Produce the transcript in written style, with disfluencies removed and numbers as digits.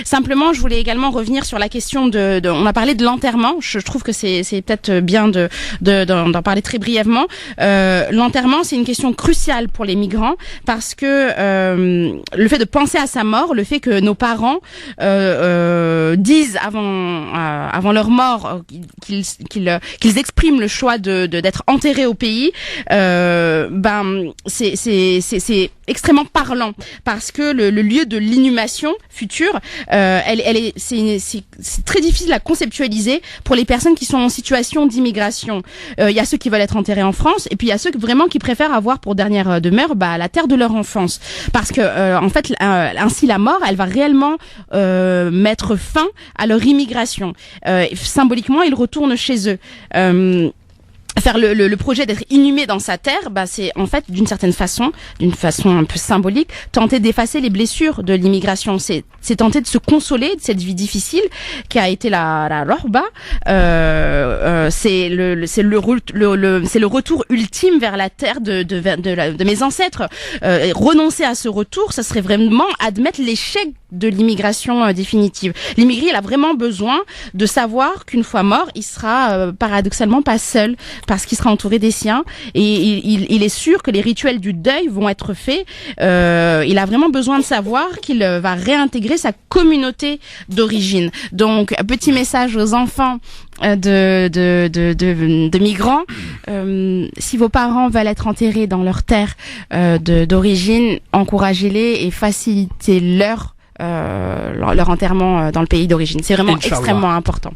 Simplement, je voulais également revenir sur la question on a parlé de l'enterrement. Je trouve que c'est peut-être bien d'en parler très brièvement. L'enterrement, c'est une question cruciale pour les migrants parce que le fait de penser à sa mort, le fait que nos parents disent avant leur mort qu'ils expriment le choix d'être enterrés au pays, c'est extrêmement parlant parce que le lieu de l'inhumation future, c'est très difficile à conceptualiser pour les personnes qui sont en situation d'immigration. Il y a ceux qui veulent être enterrés en France et puis il y a ceux vraiment qui préfèrent avoir pour dernière demeure la terre de leur enfance parce que en fait ainsi la mort elle va réellement mettre fin à leur immigration. Symboliquement ils retournent chez eux. Faire le projet d'être inhumé dans sa terre, c'est en fait d'une façon un peu symbolique, tenter d'effacer les blessures de l'immigration. C'est tenter de se consoler de cette vie difficile qui a été la Rorba. C'est le retour ultime vers la terre de mes ancêtres. Renoncer à ce retour, ça serait vraiment admettre l'échec de l'immigration définitive. L'immigré, il a vraiment besoin de savoir qu'une fois mort, il sera paradoxalement pas seul, parce qu'il sera entouré des siens, et il est sûr que les rituels du deuil vont être faits. Il a vraiment besoin de savoir qu'il va réintégrer sa communauté d'origine. Donc, petit message aux enfants de migrants, si vos parents veulent être enterrés dans leur terre d'origine, encouragez-les et facilitez leur enterrement dans le pays d'origine. C'est vraiment extrêmement important.